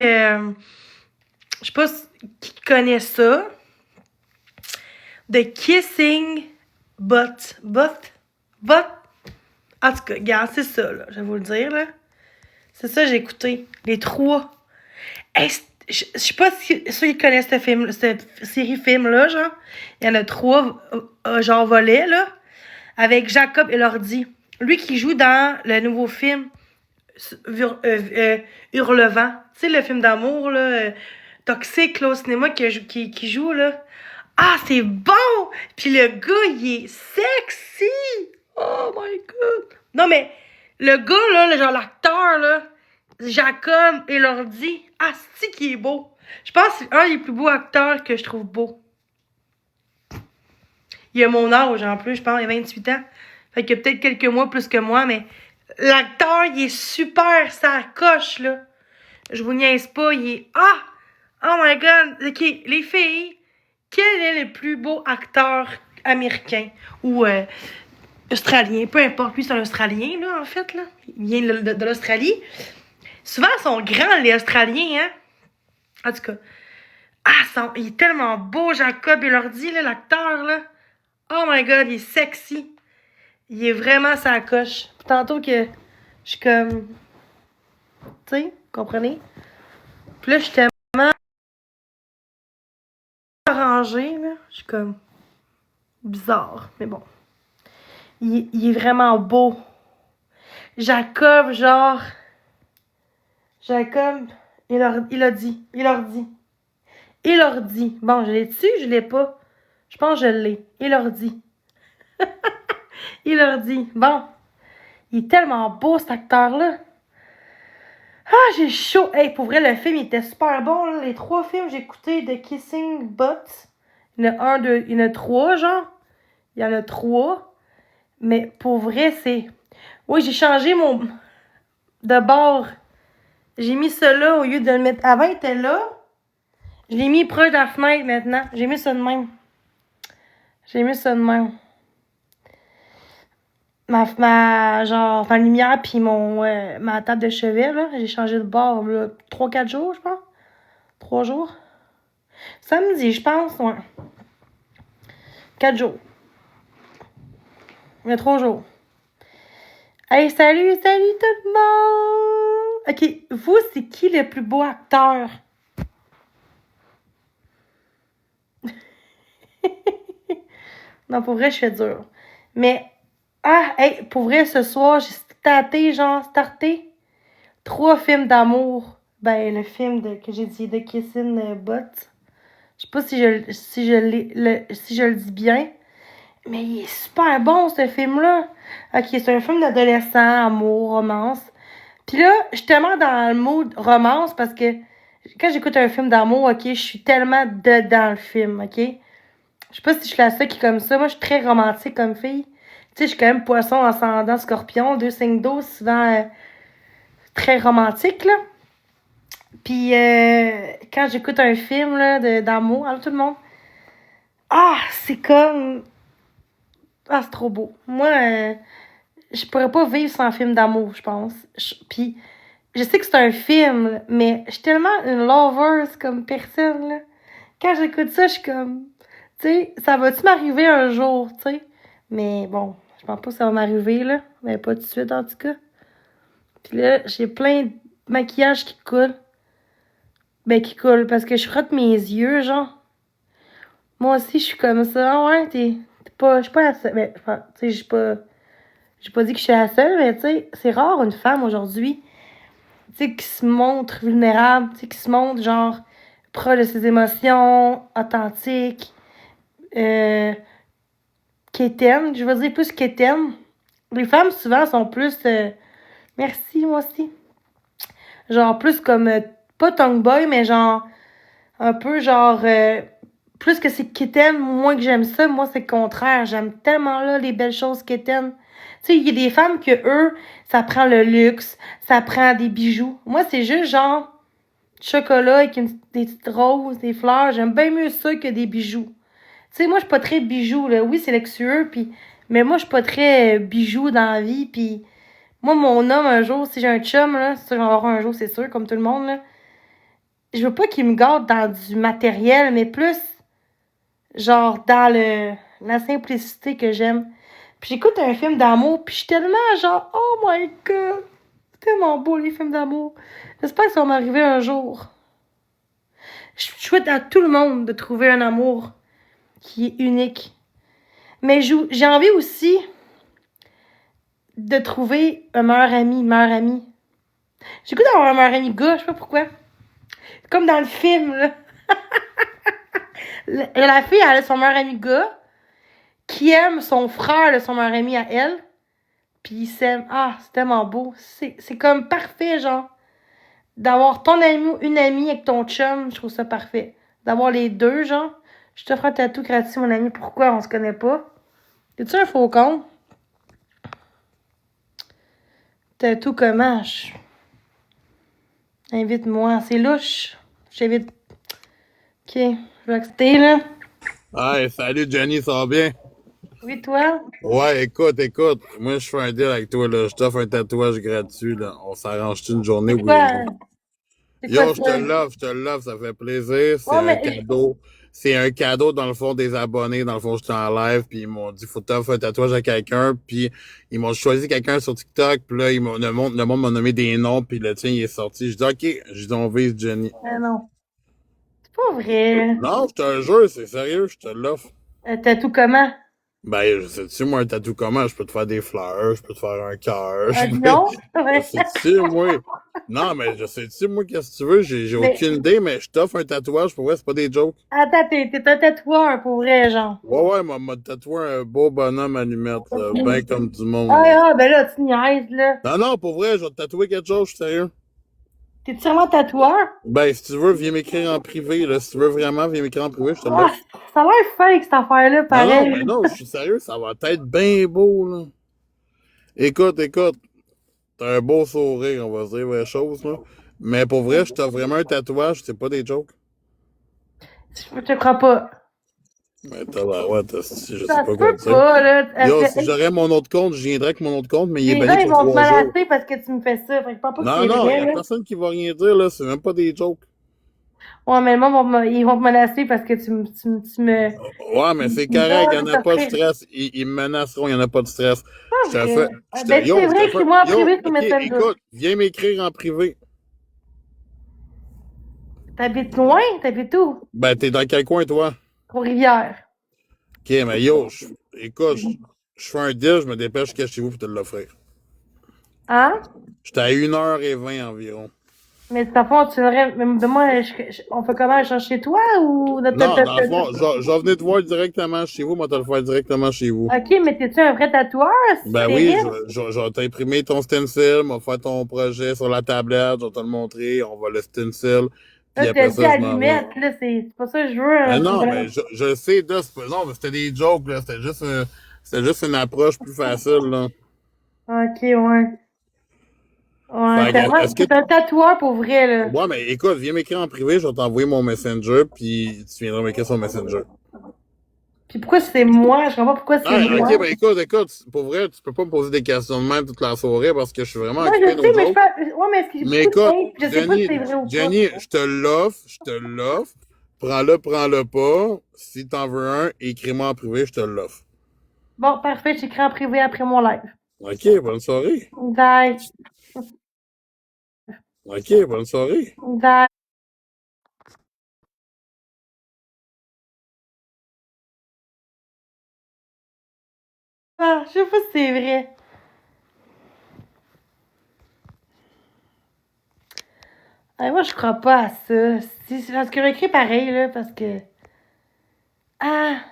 je sais pas qui connaît ça. The Kissing But. En tout cas, regarde, c'est ça, là. Je vais vous le dire, là. C'est ça, j'ai écouté. Les trois. Hey, je sais pas si ceux qui connaissent cette série-film-là, genre. Il y en a trois, genre, volets, là. Avec Jacob et l'ordi. Lui qui joue dans le nouveau film Hurlevent. Tu sais, le film d'amour, là. Toxique, là, au cinéma, qui joue, là. Ah, c'est bon! Puis le gars, il est sexy! Oh my god! Non, mais le gars, là, genre l'acteur, là, Jacob et l'ordi, ah, c'est qui est beau! Je pense que c'est un des plus beaux acteurs que je trouve beau. Il a mon âge, en plus, je pense, il a 28 ans. Fait qu'il a peut-être quelques mois plus que moi, mais l'acteur, il est super, ça coche, là. Je vous niaise pas, il est... Ah! Oh my god! OK, les filles, quel est le plus beau acteur américain ou australien? Peu importe, lui, c'est un Australien, là, en fait, là. Il vient de l'Australie. Souvent, ils sont grands, les Australiens, hein? En tout cas. Ah, il est tellement beau, Jacob et l'ordi, là, l'acteur, là. Oh my god, il est sexy. Il est vraiment sa coche. Puis tantôt que je suis comme... Tu sais, comprenez? Puis là, je suis tellement arrangée, là. Je suis comme... Bizarre, mais bon. Il est vraiment beau. Jacob, genre... Jacob, il a dit. Bon, je l'ai dessus, je l'ai pas. Je pense que je l'ai. Il leur dit. Bon. Il est tellement beau, cet acteur-là. Ah, j'ai chaud. Hey, pour vrai, le film, il était super bon, là. Les trois films que j'ai écoutés de Kissing But. Il y en a il y en a trois, genre. Il y en a trois. Mais pour vrai, c'est... Oui, j'ai changé mon... de bord. J'ai mis ça là au lieu de le mettre... Avant, il était là. Je l'ai mis proche de la fenêtre maintenant. J'ai mis ça de même. Ma lumière puis ma table de chevet, là. J'ai changé de bord, là, 3-4 jours, je pense. 3 jours. Samedi, je pense, ouais. 4 jours. Mais 3 jours. Hey, salut tout le monde! OK, vous, c'est qui le plus beau acteur? Non, pour vrai, je fais dur. Mais, hey, pour vrai, ce soir, j'ai starté 3 films d'amour. Ben, le film que j'ai dit, de Kissing But. Je sais pas si je le dis bien. Mais il est super bon, ce film-là. OK, c'est un film d'adolescent, amour, romance. Puis là, je suis tellement dans le mood romance parce que quand j'écoute un film d'amour, OK, je suis tellement dedans le film, OK? Je sais pas si je suis la seule qui est comme ça. Moi, je suis très romantique comme fille. Tu sais, je suis quand même poisson, ascendant, scorpion, 2 signes d'eau, souvent très romantique, là. Puis quand j'écoute un film là, d'amour, alors tout le monde, c'est comme... Ah, c'est trop beau. Moi, je pourrais pas vivre sans film d'amour, je pense. Puis, je sais que c'est un film, mais je suis tellement une lover comme personne, là. Quand j'écoute ça, je suis comme... Tu sais, ça va-tu m'arriver un jour, tu sais? Mais bon, je pense pas que ça va m'arriver, là. Mais pas tout de suite, en tout cas. Puis là, j'ai plein de maquillage qui coule. Ben, qui coule, parce que je frotte mes yeux, genre. Moi aussi, je suis comme ça. Ah ouais, t'es pas... Je suis pas la seule. Ben, tu sais, j'ai pas dit que je suis la seule, mais tu sais, c'est rare une femme aujourd'hui, tu sais, qui se montre vulnérable, tu sais, qui se montre, genre, proche de ses émotions, authentique, quétaine, je veux dire plus quétaine. Les femmes, souvent, sont plus... merci, moi aussi. Genre, plus comme... pas tomboy, mais genre... Un peu, genre... plus que c'est quétaine, moins que j'aime ça. Moi, c'est le contraire. J'aime tellement, là, les belles choses quétaines. Tu sais, il y a des femmes que, eux, ça prend le luxe, ça prend des bijoux. Moi, c'est juste, genre... chocolat avec des petites roses, des fleurs. J'aime bien mieux ça que des bijoux. Tu sais, moi, je suis pas très bijoux, là. Oui, c'est luxueux, mais moi, je suis pas très bijoux dans la vie, puis moi, mon homme, un jour, si j'ai un chum, là, c'est ça, j'en vais avoir un jour, c'est sûr, comme tout le monde, là, je veux pas qu'il me gâte dans du matériel, mais plus genre dans la simplicité que j'aime. Puis j'écoute un film d'amour, puis je suis tellement genre, oh my god, c'est tellement beau les films d'amour. J'espère que ça va m'arriver un jour. Je souhaite à tout le monde de trouver un amour qui est unique. Mais j'ai envie aussi de trouver un meilleur ami, une meilleure amie. J'ai goût d'avoir un meilleur ami gars, je sais pas pourquoi. Comme dans le film, là. La fille, elle a son meilleur ami gars qui aime son frère de son meilleur ami à elle. Puis ils s'aiment. Ah, c'est tellement beau. C'est comme parfait, genre. D'avoir ton ami ou une amie avec ton chum, je trouve ça parfait. D'avoir les deux, genre. Je te ferai un tatou gratuit, mon ami. Pourquoi on se connaît pas? Es-tu un faucon? Tatou comment? Invite-moi. C'est louche. J'invite. Ok. Je vais accepter, là. Hey, salut Jenny, ça va bien? Oui, toi? Ouais, écoute, moi je fais un deal avec toi, là. Je t'offre un tatouage gratuit, là. On s'arrange-tu une journée C'est ou quoi? l'autre? C'est quoi Yo, ça? je te l'offre, ça fait plaisir. C'est Ouais, un mais. cadeau. C'est un cadeau, dans le fond, des abonnés. Dans le fond, j'étais en live, puis ils m'ont dit, faut t'offrir un tatouage à quelqu'un, puis ils m'ont choisi quelqu'un sur TikTok, puis là, le monde m'a nommé des noms, puis le tien, il est sorti. Je dis, OK, je dis, on vise Jenny. Ah non. C'est pas vrai. Non, je te jure, c'est sérieux, je te l'offre. Tatou comment? Ben, je sais-tu, moi, un tatou comment? Je peux te faire des fleurs, je peux te faire un cœur. Un lion? Je Ouais. sais-tu, moi? Non, mais je sais-tu, moi, qu'est-ce que tu veux? J'ai Mais. aucune idée, mais je t'offre un tatouage, pour vrai, c'est pas des jokes. Attends, t'es un tatoueur pour vrai, genre. Ouais, m'a tatoué un beau bonhomme allumette, là, ben comme du monde, là. Ben là, tu niaises, là. Non, pour vrai, je vais te tatouer quelque chose, je suis sérieux. T'es-tu vraiment tatoueur? Ben, si tu veux, viens m'écrire en privé, là. Si tu veux vraiment, viens m'écrire en privé, je te Ah, l'offre. ça a l'air fake, cette affaire-là, Non, pareil. mais non, je suis sérieux, ça va être bien beau, là. Écoute, t'as un beau sourire, on va se dire les choses, là. Mais pour vrai, je t'offre vraiment un tatouage, c'est pas des jokes. Je te crois pas. Mais t'as la ouais, je sais Ça se pas quoi peut dire. pas, là. Yo, si j'aurais mon autre compte, je viendrais avec mon autre compte, mais il est Les banni gens, ils pour vont te 3 jours. menacer parce que tu me fais ça. Fait que je pense pas que Non, c'est non, y vrai, a là. personne qui va rien dire, là. C'est même pas des jokes. Ouais, mais moi, ils vont te menacer parce que tu me. Ouais, mais c'est correct, y en a pas de stress. Ils me menaceront, y en a pas de stress. Pas Je te fais, vrai. Ben, c'est vrai, écris-moi en yo, privé sur ok, Messenger. écoute, viens m'écrire en privé. T'habites loin? T'habites où? Ben, t'es dans quel coin, toi? Trois-Rivières. Ok, mais yo, écoute, je fais un deal, je me dépêche jusqu'à chez vous pour te l'offrir. Hein? J'étais à 1h20 environ. Mais de toute façon, tu aurais. Mais moi, on fait comment? Je cherche chez toi ou. Non, dans le fond, je vais venir te voir directement chez vous, moi, te le faire directement chez vous. Ok, mais t'es-tu un vrai tatoueur? C'est Ben oui, terrible. je vais t'imprimer ton stencil, on va faire ton projet sur la tablette, je vais te le montrer, on va le stencil, Là, puis t'as après dit ça, je m'en vais. allumette, là, c'est pas ça que je veux. Ben Hein, non, mais je sais, là, non, mais c'était des jokes, là, c'était juste une approche plus facile, là. Ok, ouais. Ouais, Fait que, est-ce que, t'es un tatoueur pour vrai, là. ouais, mais écoute, viens m'écrire en privé, je vais t'envoyer mon Messenger, puis tu viendras m'écrire sur Messenger. Puis pourquoi c'est moi? Je comprends pas pourquoi c'est Ah, moi. ok, ben écoute, pour vrai, tu peux pas me poser des questions de même toute la soirée parce que je suis vraiment Non, occupé je sais, nos mais jokes. Ouais, mais est-ce que j'ai Mais beaucoup de écoute, hate? Je sais pas si c'est vrai ou pas. Jenny, je te l'offre. Prends-le pas. Si t'en veux un, écris-moi en privé, je te l'offre. Bon, parfait, j'écris en privé après mon live. Ok, bonne soirée. Bye. Ok, bonne soirée. Bye. Ah, je sais pas si c'est vrai. Ah, moi, je crois pas à ça. C'est parce que j'écris pareil, là, parce que. Ah!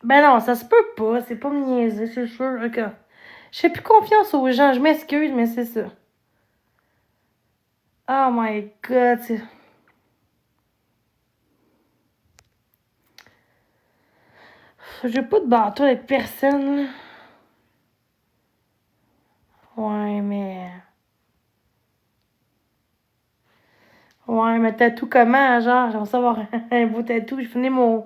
Ben non, ça se peut pas. C'est pas me niaiser, c'est sûr. Ok. Je fais plus confiance aux gens. Je m'excuse, mais c'est ça. Oh my god. J'ai pas de bateau avec personne, là. Ouais, mais. Ouais, mais tatou comment, genre? J'aimerais ça avoir un beau tatou. J'aimerais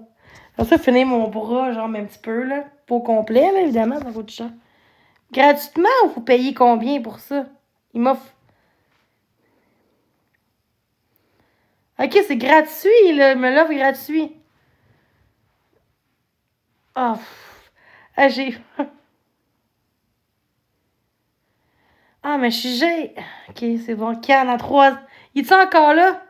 ça finir mon bras, genre, mais un petit peu, là. Pas au complet, là, évidemment, ça coûte cher. Gratuitement ou faut payer combien pour ça? Il m'offre. Ok, c'est gratuit, là. Me l'offre gratuit. Ah, ah, j'ai. Ah, mais je suis j'ai. Ok, c'est bon. Cannes à 3. Il est encore là?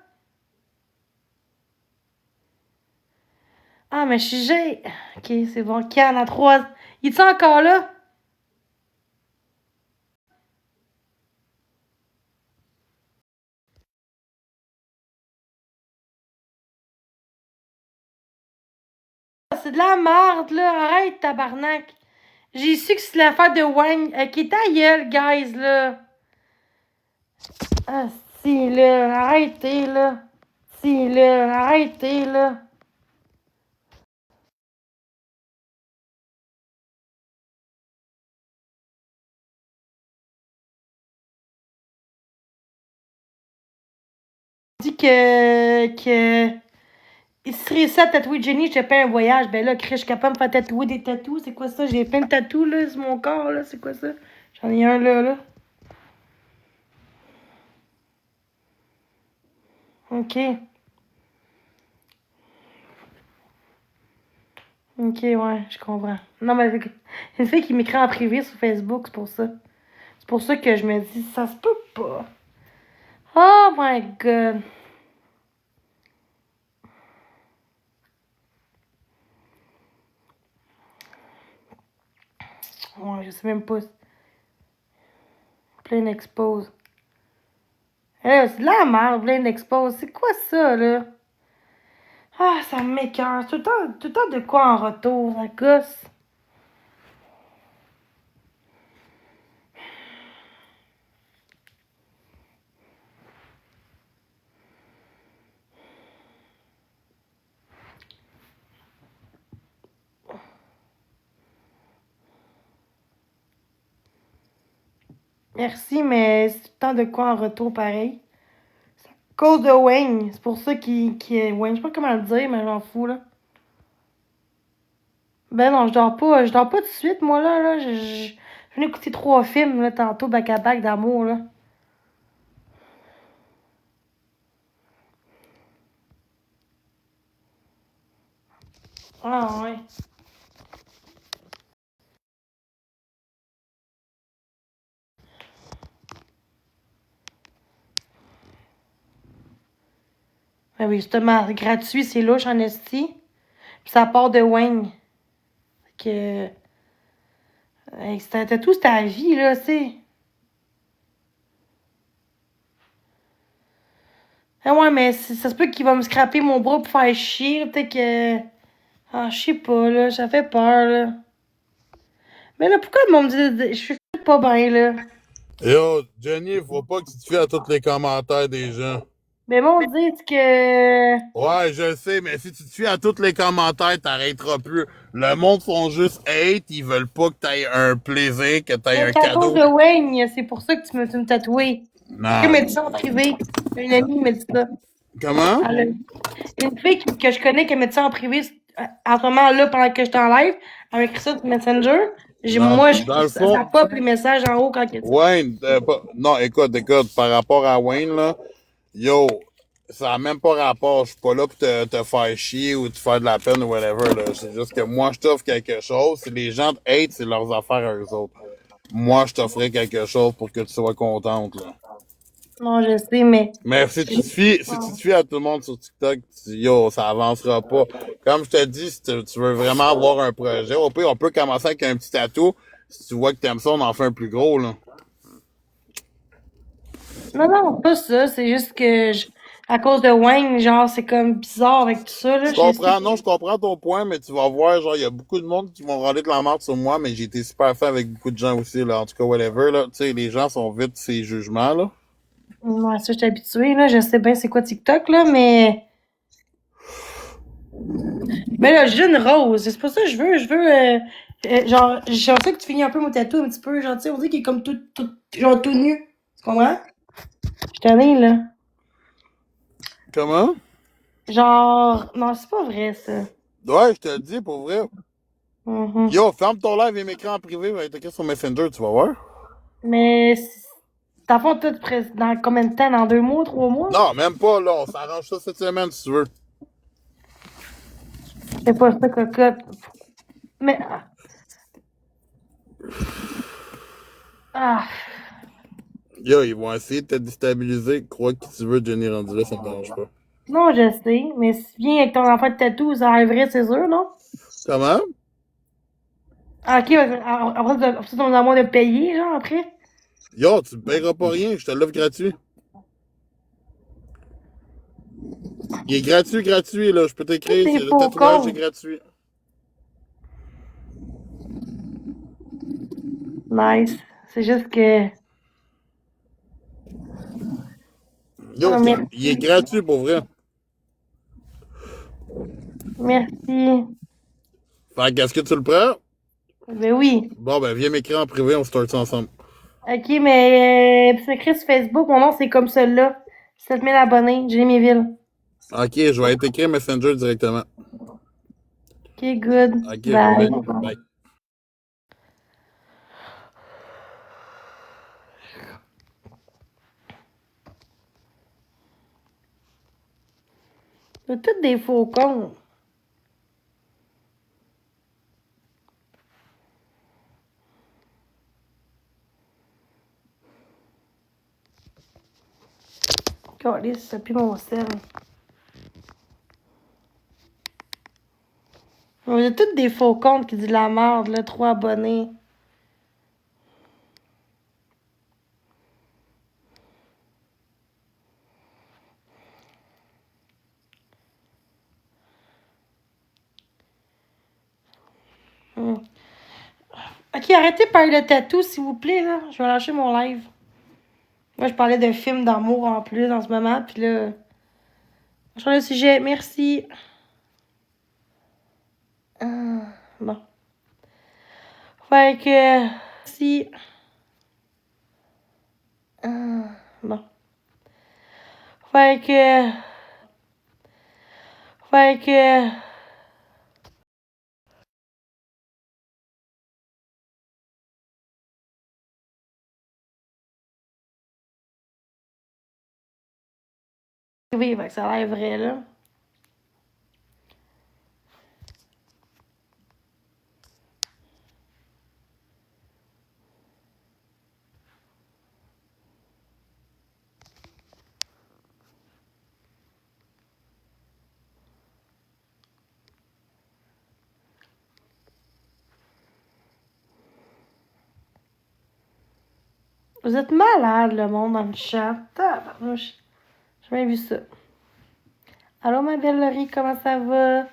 Ah, mais je suis j'ai. Ok, c'est bon. Cannes à 3. Il est encore là? C'est de la merde, là. Arrête, tabarnak. J'ai su que c'est l'affaire de Wayne. Ok, ta gueule, guys, là. Ah, si, là. Arrêtez, là. Si, là. Arrêtez, là. Dit que il serait ça tatouer Jenny, je te paie un voyage. Ben là, Chris, je suis capable de me faire tatouer des tatous. C'est quoi ça? J'ai plein de tatous là sur mon corps là. C'est quoi ça? J'en ai un là. Ok. Ok, ouais, je comprends. Non, mais une fille qui m'écrit en privé sur Facebook, c'est pour ça. C'est pour ça que je me dis, ça se peut pas. Oh my god. Ouais, je sais même pas. Plein expose. C'est de la merde, plein expose. C'est quoi ça, là? Ah, ça m'écoeure. Tout le temps de quoi en retour, la gosse? Merci, mais c'est tout le temps de quoi en retour pareil. C'est à cause de Wayne. C'est pour ça qu'il est Wayne. Je sais pas comment le dire, mais j'en fous, là. Ben non, je dors pas. Je dors pas tout de suite, moi, là. Je viens d'écouter 3 films, là, tantôt, back-à-back d'amour, là. Ah, ouais. Ben oui, justement, gratuit, c'est louche en esti. Puis ça part de Wayne. Fait que. Hey, c'était tout, c'était ta vie, là, tu sais. Ah ouais, mais ça se peut qu'il va me scraper mon bras pour faire chier, là. Peut-être que. Ah, je sais pas, là. Ça fait peur, là. Mais là, pourquoi le monde me dit. Je suis pas bien, là. Yo, Jenny, faut pas que tu te fies à tous les commentaires des gens. Mais bon, dit que. Ouais, je sais, mais si tu te fies à tous les commentaires, t'arrêteras plus. Le monde font juste hate, ils veulent pas que t'aies un plaisir, que t'aies Mais un c'est à cause cadeau. de Wayne, c'est pour ça que tu me tatoué. Quelqu'un Non. m'a dit ça en privé. Une amie m'a dit ça. Comment? Une fille que je connais qui m'a dit ça en privé en ce moment là, pendant que j'étais en live, elle m'a écrit ça sur Messenger. Dans, Moi, dans le ça fond, pop les messages en haut quand elle dit. Wayne, non, écoute, par rapport à Wayne, là, yo, ça n'a même pas rapport. Je suis pas là pour te faire chier ou te faire de la peine ou whatever, là. C'est juste que moi, je t'offre quelque chose. Si les gens te hate, c'est leurs affaires à eux autres. Moi, je t'offrais quelque chose pour que tu sois contente, là. Non, je sais, mais. Mais si tu te fies à tout le monde sur TikTok, yo, ça avancera pas. Comme je te dis, si tu veux vraiment avoir un projet, au pire, on peut commencer avec un petit tatou. Si tu vois que t'aimes ça, on en fait un plus gros, là. Non, non, pas ça. C'est juste que à cause de Wayne, genre, c'est comme bizarre avec tout ça, là. Je comprends, non, je comprends ton point, mais tu vas voir, genre, il y a beaucoup de monde qui vont râler de la merde sur moi, mais j'ai été super fin avec beaucoup de gens aussi, là. En tout cas, whatever, là. Tu sais, les gens sont vite ces jugements, là. Ouais, ça, je suis habituée, là. Je sais bien c'est quoi TikTok, là, mais. Mais là, j'ai une rose. C'est pas ça que genre, j'aimerais ça que tu finis un peu mon tatou un petit peu. Genre, tu sais, on dit qu'il est comme genre tout nu. Tu comprends? Je t'en ai, là. Comment? Genre, non, c'est pas vrai, ça. Ouais, je te le dis, pour vrai. Mhm. Yo, ferme ton live et m'écris en privé, va être écrit sur Messenger, tu vas voir. Mais T'as fait tout dans combien de temps? Dans 2 mois, 3 mois? Non, même pas, là. On s'arrange ça cette semaine, si tu veux. C'est pas ça, cocotte. Mais. Ah. Yo, ils vont essayer de te déstabiliser. Crois qui tu veux, Jenny rendu là, ça me dérange pas. Non, je sais. Mais si tu viens avec ton enfant de tatou, ça arriverait, c'est sûr, non? Comment? Ah, ok, après, ça, on a moins de payer, genre, après? Yo, tu me paieras pas rien, je te l'offre gratuit. Il est gratuit, là. Je peux t'écrire, T'es c'est le faux tatouage est con. gratuit. Nice. C'est juste que. Yo, Ah, il est merci. gratuit pour vrai. Merci. Fait qu'est-ce que tu le prends? Ben oui. Bon, ben, viens m'écrire en privé, on start ça ensemble. Ok, mais c'est écrit sur Facebook, mon nom c'est comme celui-là. 7000 abonnés, Jimmyville. Ok, je vais t'écrire Messenger directement. Ok, good. Ok, Bye. bye. C'est tous des faux cons. Calisse, c'est plus mon sel. Vous êtes tous des faux comptes qui disent la merde, là, 3 abonnés. Ok, arrêtez de parler de tatou, s'il vous plaît, là. Je vais lâcher mon live. Moi, je parlais de films d'amour en plus en ce moment, puis là. Je change le sujet, merci. Bon. Fait que. Si. Bon. Fait que. Fait que. Oui, fait que ça a l'air vrai, là. Vous êtes malade, le monde dans le chat. Tabarnouche. J'ai jamais vu ça. Allô, ma belle Laurie, comment ça va? Là,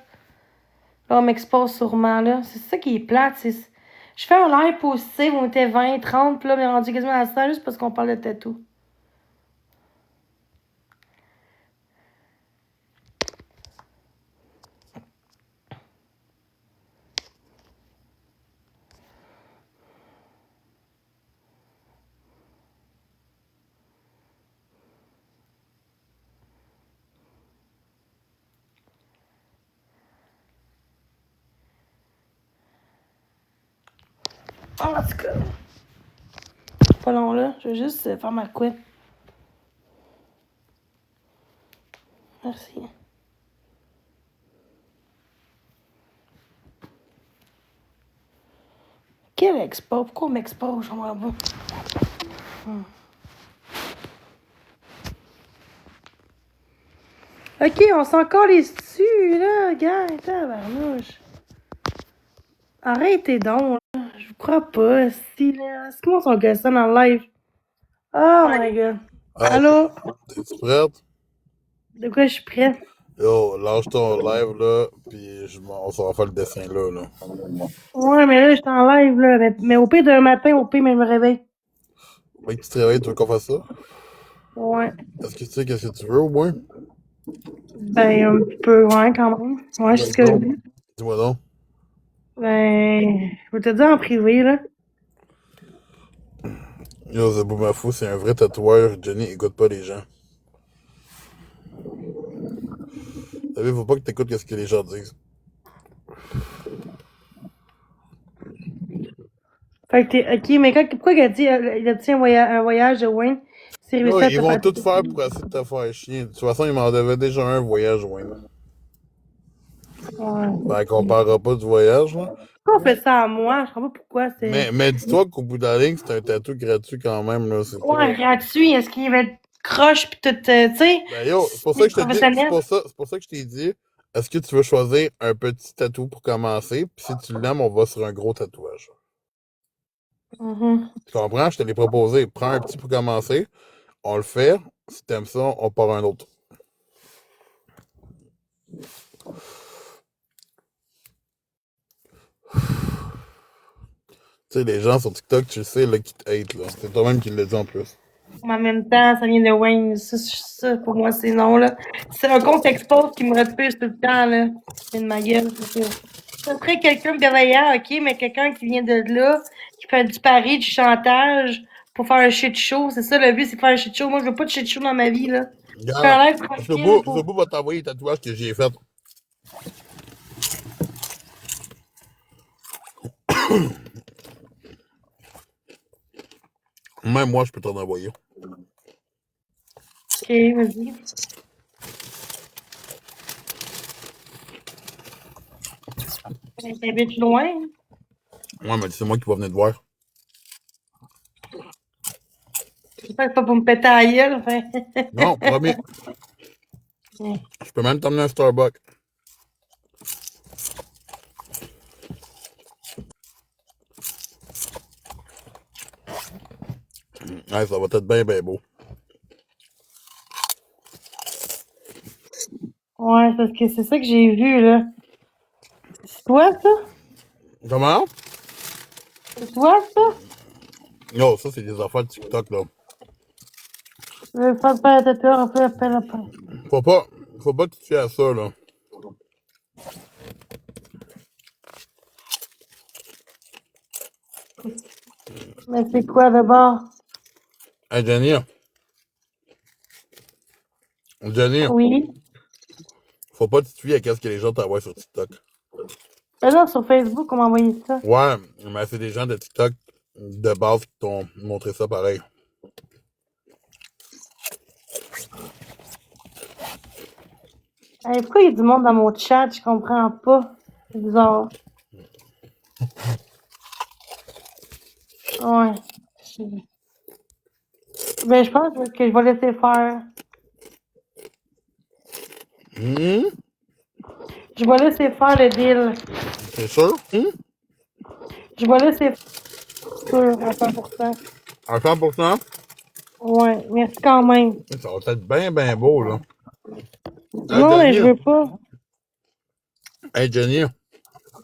on m'expose sûrement, là. C'est ça qui est plate. Je fais un live positif, on était 20, 30, puis là, on est rendu quasiment à 100 juste parce qu'on parle de tatou. En tout cas. Pas long, là. Je vais juste faire ma couette. Merci. Quel expose? Pourquoi on m'expose? Je comprends pas. Ok, on s'en calisse dessus, là, gars, tabarnouche. Arrêtez donc, là. Je vous crois pas, si, là. C'est comment son gossant dans le live? Oh my god. Ah, Allô? t'es-tu prête? De quoi je suis prête? Yo, lâche ton live, là, pis on s'en va faire le dessin, là. Ouais, mais là, je suis en live, là. Mais au pire, d'un matin, au pire, mais je me réveille. Mec, tu te réveilles, tu veux qu'on fasse ça? Ouais. Est-ce que tu sais qu'est-ce que tu veux, au moins? Ben, un petit peu, ouais, quand même. Ouais, je sais ce que je dis. Dis-moi donc. Ben, je vais te dire en privé, là. Yo, Zabou Mafou, c'est un vrai tatoueur. Johnny écoute pas les gens. Vous savez, faut pas que t'écoutes ce que les gens disent. Fait que t'es. Ok, mais pourquoi il a dit un voyage de Wayne? C'est Là, réussi à ils te vont faire tout faire pour essayer de te faire chier. De toute façon, ils m'en devaient déjà un voyage, ouais. Ouais. Ben, qu'on parlera pas du voyage, là. Pourquoi on fait ça à moi? Je sais pas pourquoi c'est. Mais dis-toi qu'au bout de la ligne, c'est un tatou gratuit quand même, là. C'est Ouais, pas... gratuit. Est-ce qu'il va être croche pis tout, tu sais? Ben yo, c'est pour ça C'est que je te dis, professionnel. c'est pour ça que je t'ai dit, est-ce que tu veux choisir un petit tatou pour commencer? Puis si tu l'aimes, on va sur un gros tatouage. Mhm. Tu comprends? Je te l'ai proposé. Prends un petit pour commencer. On le fait. Si t'aimes ça, on part un autre. Tu sais, les gens sur TikTok, tu le sais, là, qui te hate, là. C'est toi-même qui le dis en plus. Mais en même temps, ça vient de Wayne. Ça, pour moi, c'est non, là. C'est un compte expose qui me repousse tout le temps, là. C'est de ma gueule, c'est ça. Ça serait quelqu'un de bienveillant, ok, mais quelqu'un qui vient de là, qui fait du pari, du chantage pour faire un shit show. C'est ça, le but, c'est de faire un shit show. Moi, je veux pas de shit show dans ma vie, là. Je fais Regarde, un live tranquille pour. Sobo va t'envoyer les tatouages que j'ai fait. Même moi, je peux t'en envoyer. Ok, vas-y. T'habites loin? Ouais, mais c'est moi qui va venir te voir. J'espère que c'est pas pour me péter à la gueule, enfin. Non, promis. Je peux même t'emmener un Starbucks. Ouais, ça va être bien, bien beau. Ouais, parce que c'est ça que j'ai vu, là. C'est toi, ça? Comment? C'est toi, ça? Non, ça, c'est des affaires de TikTok, là. Je vais faire pas la tatoueur, un peu appel après. Faut pas que tu te fies à ça, là. Mais c'est quoi d'abord? Hey, Jenny, Oui. faut pas que tu te fies à ce que les gens t'envoient sur TikTok. Ben non, sur Facebook, on m'a envoyé ça. Ouais, mais c'est des gens de TikTok de base qui t'ont montré ça pareil. Hey, pourquoi il y a du monde dans mon chat? Je comprends pas. C'est bizarre. Ouais. Ben, je pense que je vais laisser faire. Je vais laisser faire le deal. C'est sûr? Je vais laisser faire à 100%. À 100%? Ouais, merci quand même. Ça va être bien, bien beau, là. Hey, Non, mais je Jenny, veux pas. hey, Jenny,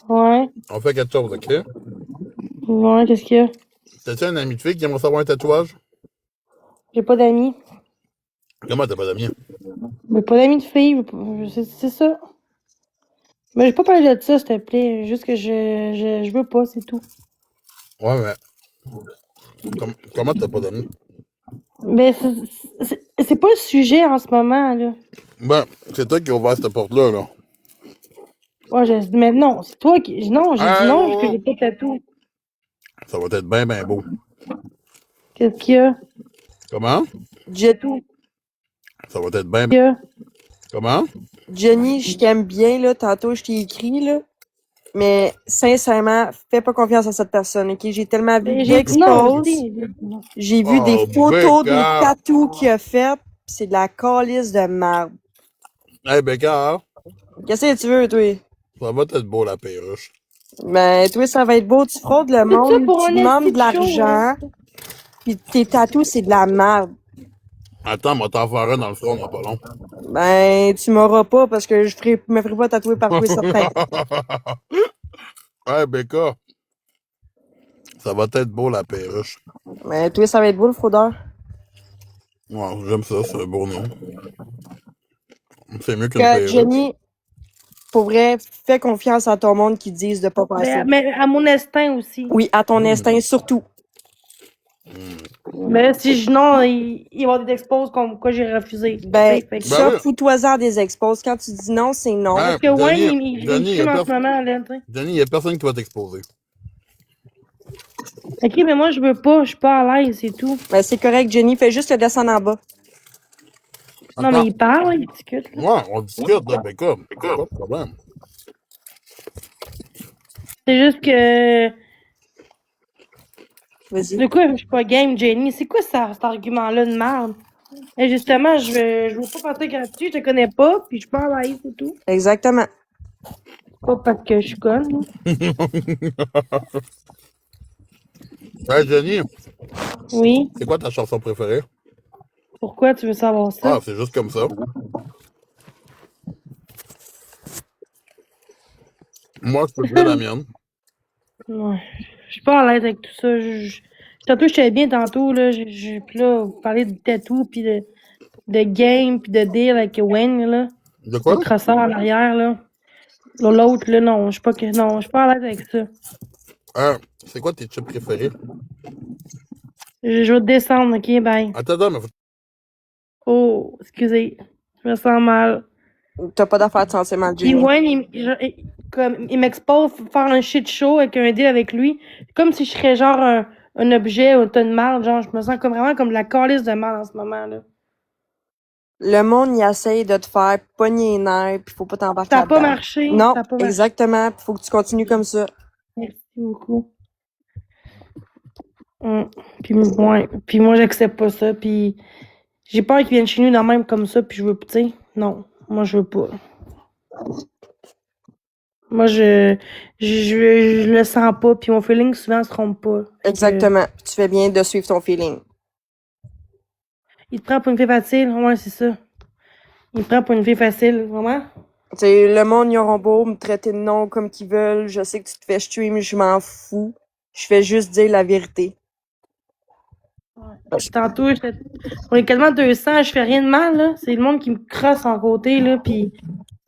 Ouais. on fait quelque chose, OK? Ouais, qu'est-ce qu'il y a? T'as-tu un ami de fille qui aimerait savoir un tatouage? J'ai pas d'amis. Comment t'as pas d'amis? Mais pas d'amis de filles. C'est ça. Mais j'ai pas parlé de ça, s'il te plaît. Juste que je veux pas, c'est tout. Ouais, mais comment t'as pas d'amis? Mais c'est pas le sujet en ce moment, là. Ben, c'est toi qui as ouvert cette porte-là, là. Ouais, mais non, c'est toi qui. Non, j'ai dit Hey, non, oh, parce que oh. j'ai pas de tatou. Ça va être bien, bien beau. Qu'est-ce qu'il y a? Comment? Je- Ça va être bien, Qu'est-ce qu'il y a? Comment? Jenny, je t'aime bien, là. Tantôt, je t'ai écrit, là. Mais sincèrement, fais pas confiance à cette personne, ok? J'ai tellement vu Non, d'expose. non. J'ai vu des Oh, photos des Becca! tatous qu'il a fait. C'est de la calice de merde. Hey, Becca, Qu'est-ce que tu veux, toi? ça va être beau, la perruche. Ben, toi, ça va être beau. Tu fraudes le C'est ça monde, pour tu un demandes esti de de show, l'argent. Pis tes tatous, c'est de la merde. Attends, moi t'en faire un dans le front dans pas long. Ben, tu m'auras pas parce que me ferai pas tatouer par toi certain. Hey, Becca, ça va être beau, la perruche. Ben, toi, ça va être beau, le fraudeur. Ouais, j'aime ça, c'est un beau nom. C'est mieux qu'une Que perruque. Jenny, pour vrai, fais confiance à ton monde qui disent de pas passer. Mais à mon instinct aussi. Oui, à ton instinct surtout. Mais là, si je non, il va y avoir des expos comme quoi j'ai refusé. Ben, Tu sais, fait que- ça, oui. fous-toi-en des expos. Quand tu dis non, c'est non. Ben, Parce que Wayne, Denis, il Denis, me filme en ce moment, là, tu sais. Denis, il y a personne qui va t'exposer. Ok, mais moi, je veux pas. Je suis pas à l'aise, c'est tout. Ben, c'est correct, Jenny. Fais juste le descendre en bas. Non, mais il parle, il discute. Là. Ouais, on discute, là, ben comme, pas de problème. C'est juste que. Vas-y. De quoi je suis pas game, Jenny? C'est quoi ça, cet argument-là de merde? Et justement, je veux pas passer gratuit, je te connais pas, puis je suis pas à l'aise, c'est tout. Exactement. Pas parce que je suis conne. Hey, Jenny, Oui. c'est quoi ta chanson préférée? Pourquoi tu veux savoir ça? Ah, c'est juste comme ça. Moi, je peux te dire la mienne. Ouais. Je suis pas à l'aise avec tout ça. Tantôt, j'étais bien tantôt, là. Puis là, vous parlez de tatou, puis de game, puis de deal avec Wayne, là. De quoi? Le crosseur en arrière, là. L'autre, là, non. Je suis pas à l'aise avec ça. C'est quoi tes chips préférés? Je vais te descendre, ok? Bye. Attends, mais Oh, excusez. Je me sens mal. T'as pas d'affaire de sentiment, Puis Jenny. Wayne, il m'expose pour faire un shit show avec un deal avec lui. Comme si je serais genre un objet ou un tas de mal. Genre, je me sens comme vraiment comme de la calice de mal en ce moment, là. Le monde, il essaye de te faire pogner les nerfs, pis faut pas t'embarquer Ça a pas là-dedans. marché. Non, Ça a pas marché. exactement. Pis faut que tu continues comme ça. Merci beaucoup. Puis moi, j'accepte pas ça. Puis j'ai peur qu'ils viennent chez nous dans même comme ça. Puis je veux, tu sais, non. Moi, je veux pas. Moi, je le sens pas. Puis mon feeling, souvent, se trompe pas. Fait que, Exactement. Tu fais bien de suivre ton feeling. il te prend pour une fille facile. Ouais, c'est ça. Il te prend pour une fille facile. Vraiment? Tu sais, le monde, ils auront beau me traiter de nom comme qu'ils veulent. Je sais que tu te fais stream, je m'en fous. Je fais juste dire la vérité. Tantôt, on est quasiment 200, je fais rien de mal, là. C'est le monde qui me crosse en côté, là, pis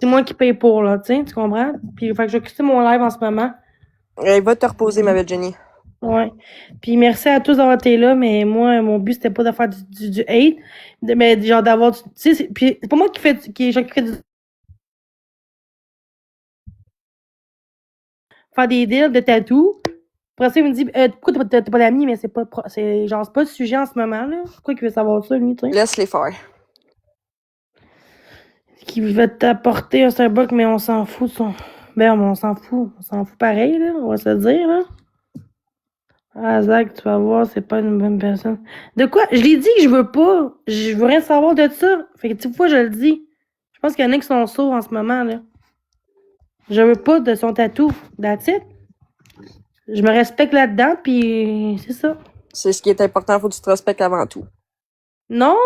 c'est moi qui paye pour, là, tu sais, tu comprends? Puis, fait que je vais quitter mon live en ce moment. Va te reposer, ma belle Jenny. Ouais. Puis merci à tous d'avoir été là, mais moi, mon but, c'était pas de faire du hate, mais genre d'avoir tu sais, puis c'est pas moi qui fais, qui fait faire des deals de tatou. Après ça, il me dit, pourquoi t'as pas d'amis, mais c'est pas, c'est genre, c'est pas le sujet en ce moment, là. Pourquoi qu'il veut savoir ça, lui, tu sais? Laisse les faire. Qui va t'apporter un Starbucks, mais on s'en fout de son. Ben, on s'en fout. On s'en fout pareil, là. On va se le dire, là. Ah, Zach, tu vas voir, c'est pas une bonne personne. De quoi? Je l'ai dit que je veux pas. Je veux rien savoir de ça. Fait que, tu vois, je le dis. Je pense qu'il y en a qui sont sourds en ce moment, là. Je veux pas de son tatou. That's it. Je me respecte là-dedans, puis c'est ça. C'est ce qui est important, faut que tu te respectes avant tout. Non!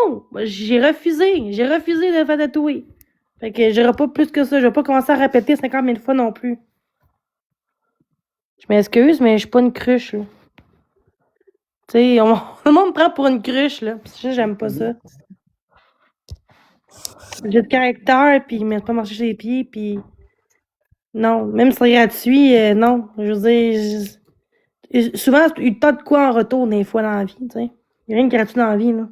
J'ai refusé. J'ai refusé de le faire tatouer. Fait que j'irai pas plus que ça. Je vais pas commencer à répéter 50 000 fois non plus. Je m'excuse, mais je suis pas une cruche, là. Tu sais, le monde me prend pour une cruche, là. Pis ça, j'aime pas ça. J'ai de caractère, puis mais pas marcher sur les pieds, puis non. Même si c'est gratuit, non. Je veux dire, souvent, il te tente quoi en retour des fois dans la vie, tu sais. Il y a rien de gratuit dans la vie, là.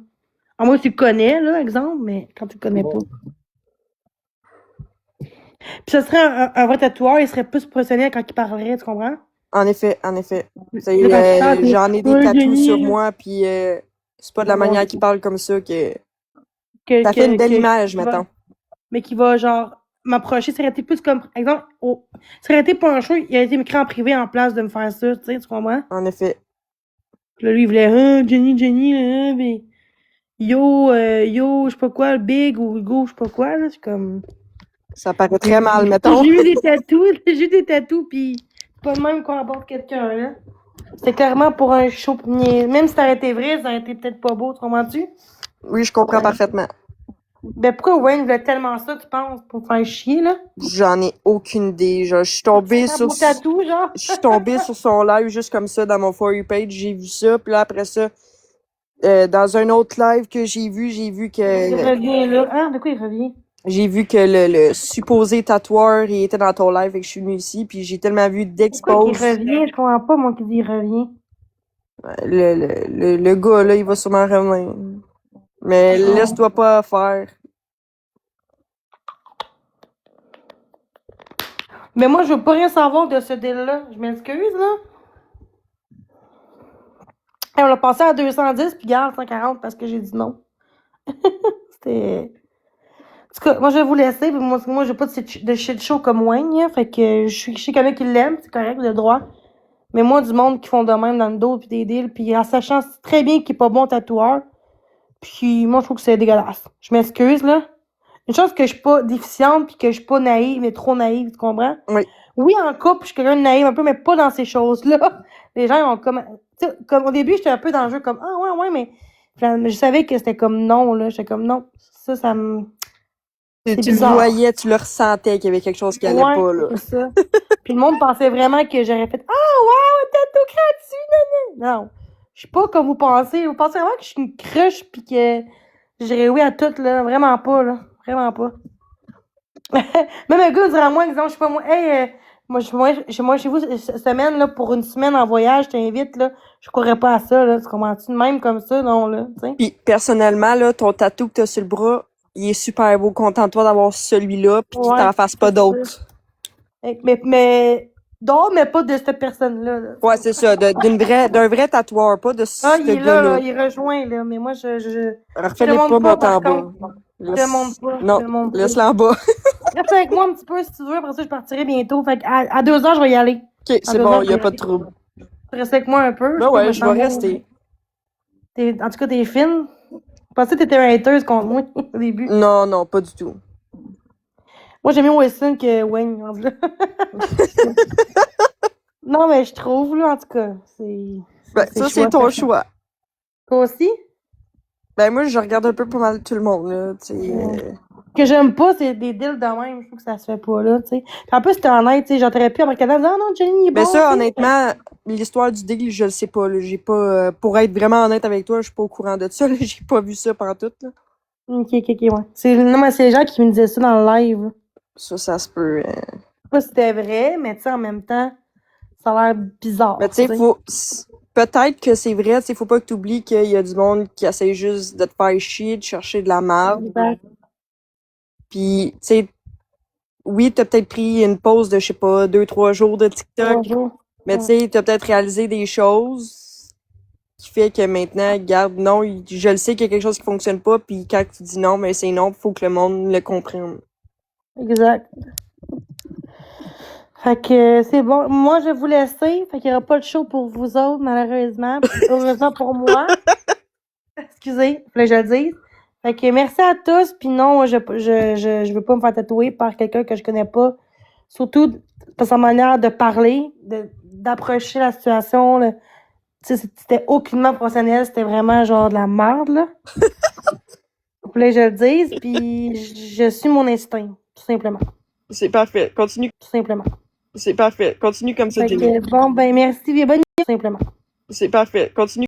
À moins que tu le connais, là, exemple, mais quand tu le connais pas. Puis ça serait un vrai tatoueur, il serait plus professionnel quand il parlerait, tu comprends? En effet, en effet. J'en J'en ai des tatous sur moi, puis c'est pas de la manière qu'ils parlent comme ça que ça fait une belle image, mettons. Mais qui va, genre, m'approcher, ça aurait été plus comme, exemple, ça aurait été pour un show, il a été m'écrit en privé en place de me faire ça, tu sais, tu comprends? En effet. Puis là, lui, il voulait, Jenny, mais yo, je sais pas quoi, le big ou Hugo, je sais pas quoi, là, c'est comme. Ça paraît très mal, mettons. J'ai eu des tatous, pis c'est pas le même qu'on aborde quelqu'un, là. C'était clairement pour un show premier. Même si ça aurait été vrai, ça aurait été peut-être pas beau, tu comprends-tu? Oui, je comprends parfaitement. Ben pourquoi Wayne voulait tellement ça, tu penses, pour faire chier, là? J'en ai aucune idée. Genre, je suis tombée sur tatou, genre? je suis tombée sur son live juste comme ça dans mon For You page. J'ai vu ça, puis là après ça, dans un autre live que j'ai vu Il que revient là. Hein? De quoi il revient? j'ai vu que le supposé tatoueur il était dans ton live et que je suis venue ici, puis j'ai tellement vu Pourquoi il d'expose. revient? Je comprends pas, moi, qui dit il revient. Le gars là, il va sûrement revenir. Mais laisse-toi pas faire. Mais moi, je veux pas rien savoir de ce deal-là. Je m'excuse, là. On l'a passé à 210, puis garde 140 parce que j'ai dit non. C'était... En tout cas, moi, je vais vous laisser. Puis moi j'ai pas de shit show comme Wayne. Hein, fait que je sais qu'il y en a qui l'aiment, c'est correct, le droit. Mais moi, du monde qui font de même dans le dos, puis des deals, puis en sachant très bien qu'il est pas bon tatoueur, puis moi, je trouve que c'est dégueulasse. Je m'excuse, là. Une chose que je suis pas déficiente, puis que je suis pas naïve, mais trop naïve, tu comprends? Oui. Oui, en couple, je suis quelqu'un de naïve un peu, mais pas dans ces choses-là. Les gens ont comme... Tu sais, comme au début, j'étais un peu dans le jeu, comme « Ah, ouais, mais... » Je savais que c'était comme non, là. J'étais comme non. Ça me... C'est Tu le bizarre. voyais, tu le ressentais qu'il y avait quelque chose qui allait pas, là. C'est ça. Puis le monde pensait vraiment que j'aurais fait « Ah, wow, un tatou gratuit, non. Non. Je suis pas comme vous pensez. Vous pensez vraiment que je suis une cruche pis que j'irais oui à tout, là. Vraiment pas, là. Vraiment pas. Même un gars dirait à moi, exemple, je sais pas moi, hey, moi, chez vous, cette semaine, là, pour une semaine en voyage, je t'invite, là. Je courrais pas à ça, là. Tu comprends-tu? Même comme ça, non, là. T'sais. Puis, personnellement, là, ton tatou que t'as sur le bras, il est super beau. Content de toi d'avoir celui-là, puis qu'il t'en fasse pas d'autres. Mais pas de cette personne-là. Là. Ouais, c'est ça. D'un vrai tatoueur, pas de ce il est gars-là. là, il rejoint, là. Mais moi, refais-les pas monter en bas. Je te montre pas. Non, laisse-le en bas. Reste avec moi un petit peu si tu veux. Après ça, je partirai bientôt. Fait à 2 heures, je vais y aller. Ok, c'est bon, y a pas de trouble. Tu restes avec moi un peu. Ben ouais, je vais rester. En tout cas, t'es fine. Je pensais que t'étais un hateuse contre moi au début. Non, pas du tout. Moi, j'aime mieux Weston que Wayne. Non, mais je trouve, là, en tout cas. Ça, c'est ton choix. Toi aussi? Ben, moi, je regarde un peu pas mal tout le monde, là, tu sais. Que j'aime pas, c'est des deals de même. Je trouve que ça se fait pas, là, tu sais. En plus, t'es honnête, tu sais, j'entendrais plus après Canada dire, ah non, Jenny, il est bon. Ben, ça, honnêtement, l'histoire du deal, je le sais pas, là. J'ai pas, pour être vraiment honnête avec toi, je suis pas au courant de ça, là. J'ai pas vu ça pantoute, là. Ok, ouais. Non, mais c'est les gens qui me disaient ça dans le live. Ça se peut. Je sais pas si c'était vrai, mais tu sais, en même temps, ça a l'air bizarre. Mais tu sais, peut-être que c'est vrai, tu sais, faut pas que tu oublies qu'il y a du monde qui essaie juste de te faire chier, de chercher de la merde. Puis, tu sais, oui, t'as peut-être pris une pause de, je sais pas, 2-3 jours de TikTok. Mais tu sais, t'as peut-être réalisé des choses qui fait que maintenant, regarde, non, je le sais qu'il y a quelque chose qui fonctionne pas, puis quand tu dis non, mais c'est non, faut que le monde le comprenne. Exact. Fait que c'est bon. Moi, je vais vous laisser. Fait qu'il n'y aura pas de show pour vous autres, malheureusement. Heureusement pour moi. Excusez, fallait que je le dise. Fait que merci à tous. Puis non, je veux pas me faire tatouer par quelqu'un que je connais pas. Surtout par sa manière de parler, d'approcher la situation. C'était aucunement professionnel. C'était vraiment genre de la merde, là. Fallait que je le dise. Puis je suis mon instinct, tout simplement. C'est parfait. Continue. Tout simplement. C'est parfait. Continue comme ça, Jenny. Bon, ben merci. Bonne nuit, tout simplement. C'est parfait. Continue.